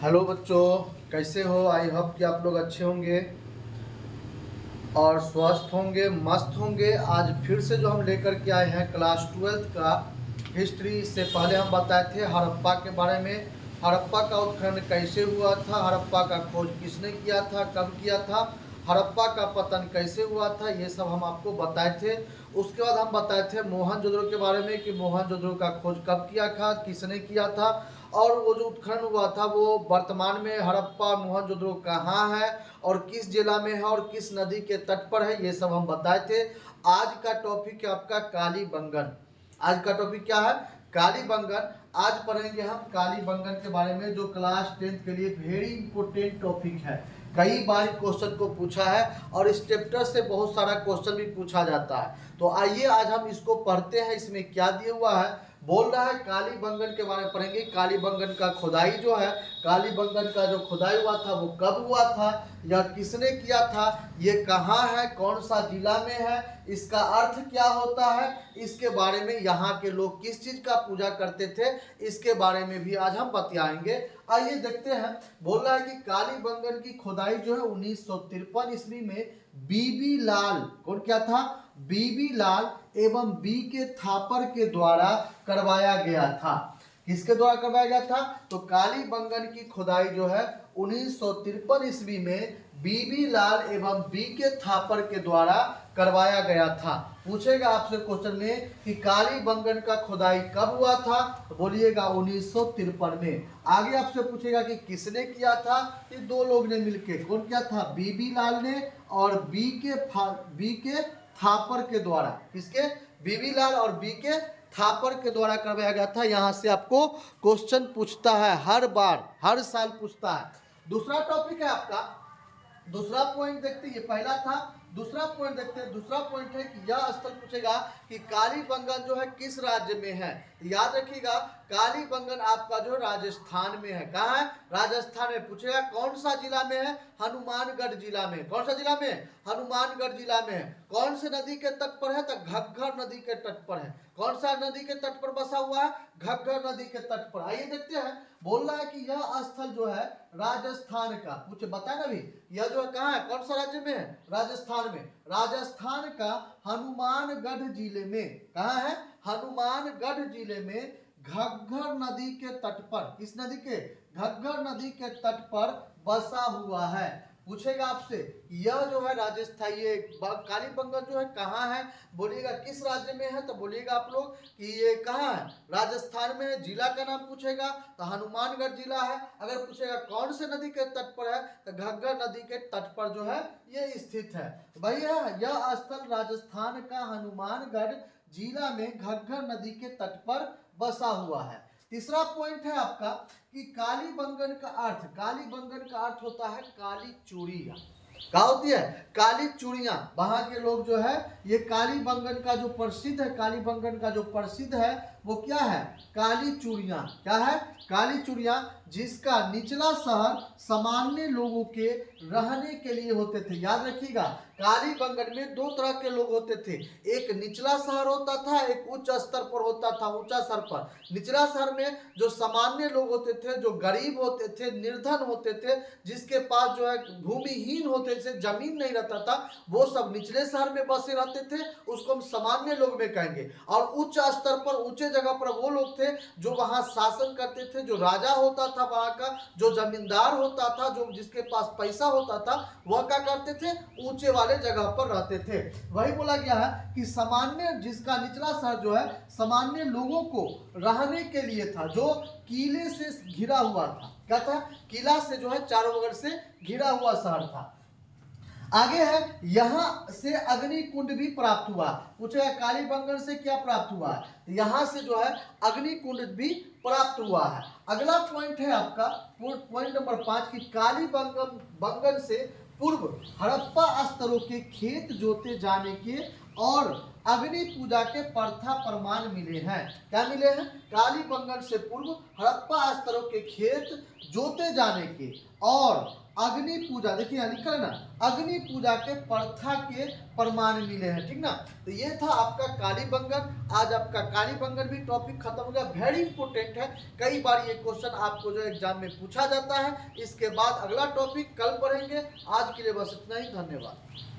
Hello बच्चों, कैसे हो? आई होप कि आप लोग अच्छे होंगे और स्वस्थ होंगे, मस्त होंगे। आज फिर से जो हम लेकर के आए हैं क्लास 12th का हिस्ट्री। इससे पहले हम बताए थे हड़प्पा के बारे में। हड़प्पा का उत्खनन कैसे हुआ था, हड़प्पा का खोज किसने किया था, कब किया था, हड़प्पा का पतन कैसे हुआ था, ये सब हम आपको बताए थे। उसके बाद हम बताए थे मोहनजोदड़ो के बारे में कि मोहनजोदड़ो का खोज कब किया था, किसने किया था, और वो जो उत्खनन हुआ था वो वर्तमान में हड़प्पा मोहनजोदड़ो कहाँ है और किस जिला में है और किस नदी के तट पर है, ये सब हम बताए थे। आज का टॉपिक है आपका कालीबंगन। आज का टॉपिक क्या है? कालीबंगन। आज पढ़ेंगे हम कालीबंगन के बारे में, जो क्लास 10th के लिए वेरी इंपॉर्टेंट टॉपिक है। कई बार क्वेश्चन को पूछा है और इस चैप्टर से बहुत सारा क्वेश्चन भी पूछा जाता है। तो आइए आज हम इसको पढ़ते हैं। इसमें क्या दिया हुआ है? बोल रहा है कालीबंगन के बारे में पढ़ेंगे। कालीबंगन का खुदाई जो है, कालीबंगन का जो खुदाई हुआ था वो कब हुआ था या किसने किया था, ये कहाँ है, कौन सा जिला में है, इसका अर्थ क्या होता है, इसके बारे में, यहाँ के लोग किस चीज का पूजा करते थे, इसके बारे में भी आज हम बतियाएंगे। आइए देखते हैं। बोल रहा है कि कालीबंगन की खुदाई जो है 1953 ईस्वी में बीबी लाल, कौन क्या था? बीबी लाल एवं बी के थापर के द्वारा करवाया गया था। किसके द्वारा करवाया गया था? तो कालीबंगन की खुदाई जो है 1953 ईस्वी में बीबी लाल एवं बी के थापर के द्वारा करवाया गया था। पूछेगा आपसे क्वेश्चन में कि कालीबंगन का खुदाई कब हुआ था, तो बोलिएगा 1953 में। आगे आपसे पूछेगा कि किसने किया था, ये दो लोग ने मिलकर। कौन किया था? बीबी लाल ने और बी के थापर के द्वारा। किसके? बीबी लाल और बी के थापर के द्वारा करवाया गया था। यहां से आपको क्वेश्चन पूछता है, हर बार, हर साल पूछता है। दूसरा टॉपिक है आपका, दूसरा पॉइंट देखते हैं। ये पहला था, दूसरा पॉइंट देखते हैं। दूसरा पॉइंट है कि यह स्थल पूछेगा कि कालीबंगन जो है किस राज्य में है। याद रखिएगा, कालीबंगन आपका जो राजस्थान में है। कहाँ है? राजस्थान में। पूछेगा कौन सा जिला में है? हनुमानगढ़ जिला में। कौन सा जिला में? हनुमानगढ़ जिला में है। कौन से नदी के तट पर है? तो घग्गर नदी के तट पर है। कौन सा नदी के तट पर बसा हुआ है? घग्गर नदी के तट पर। आइए देखते हैं। बोल रहा है कि यह स्थल जो है राजस्थान का, कुछ बताया ना अभी, यह जो है कहाँ है, कौन सा राज्य में है? राजस्थान में। राजस्थान का हनुमानगढ़ जिले में। कहाँ है? हनुमानगढ़ जिले में घग्गर नदी के तट पर। किस नदी के? घग्गर नदी के तट पर बसा हुआ है। पूछेगा आपसे यह जो है राजस्थान, ये कालीबंगन जो है कहाँ है, बोलिएगा किस राज्य में है, तो बोलिएगा आप लोग कि ये कहाँ है? राजस्थान में है। जिला का नाम पूछेगा तो हनुमानगढ़ जिला है। अगर पूछेगा कौन से नदी के तट पर है, तो घग्गर नदी के तट पर जो है ये स्थित है। भैया यह स्थल राजस्थान का हनुमानगढ़ जिला में घग्गर नदी के तट पर बसा हुआ है। तीसरा पॉइंट है आपका कि कालीबंगन का अर्थ, कालीबंगन का अर्थ होता है काली चूड़ियां। क्या होती है? काली चूड़ियां। वहां के लोग जो है ये कालीबंगन का जो प्रसिद्ध है, कालीबंगन का जो प्रसिद्ध है वो क्या है? काली चूड़ियां। क्या है? काली चूड़ियां, जिसका निचला शहर सामान्य लोगों के रहने के लिए होते थे। याद रखिएगा, कालीबंगन में दो तरह के लोग होते थे। एक निचला शहर होता था, एक उच्च स्तर पर होता था, ऊंचा स्तर पर। निचला शहर में जो सामान्य लोग होते थे, जो गरीब होते थे, निर्धन होते थे, जिसके पास जो है भूमिहीन होते थे, जमीन नहीं रहता था, वो सब निचले शहर में बसे रहते थे। उसको हम सामान्य लोग में कहेंगे। और उच्च स्तर पर, ऊंचे जगह पर वो लोग थे जो वहां शासन करते थे, जो राजा होता था वहां का, जो जमींदार होता था, जो जिसके पास पैसा होता था, वह क्या करते थे? ऊंचे वाले जगह पर रहते थे। वही बोला गया है कि सामान्य, जिसका निचला शहर जो है सामान्य लोगों को रहने के लिए था, जो किले से घिरा हुआ था। क्या था? किला से जो है चारों बगल से घिरा हुआ शहर था। आगे है, यहां से अग्नि कुंड भी प्राप्त हुआ। पूछेगा कालीबंगन से क्या प्राप्त हुआ? यहां से जो है अग्नि कुंड भी प्राप्त हुआ है। अगला पॉइंट है आपका पॉइंट नंबर 5 की कालीबंगन से पूर्व हड़प्पा स्तरों के खेत जोते जाने के और अग्नि पूजा के प्रथा प्रमाण मिले हैं। क्या मिले हैं? कालीबंगन से पूर्व हड़प्पा स्तरों के खेत जोते जाने के और अग्नि पूजा, देखिए यहाँ लिखा है ना, अग्नि पूजा के प्रथा के प्रमाण मिले हैं। ठीक ना, तो ये था आपका कालीबंगन। आज आपका कालीबंगन भी टॉपिक खत्म हो गया। वेरी इंपॉर्टेंट है, कई बार ये क्वेश्चन आपको जो एग्जाम में पूछा जाता है। इसके बाद अगला टॉपिक कल पढ़ेंगे। आज के लिए बस इतना ही, धन्यवाद।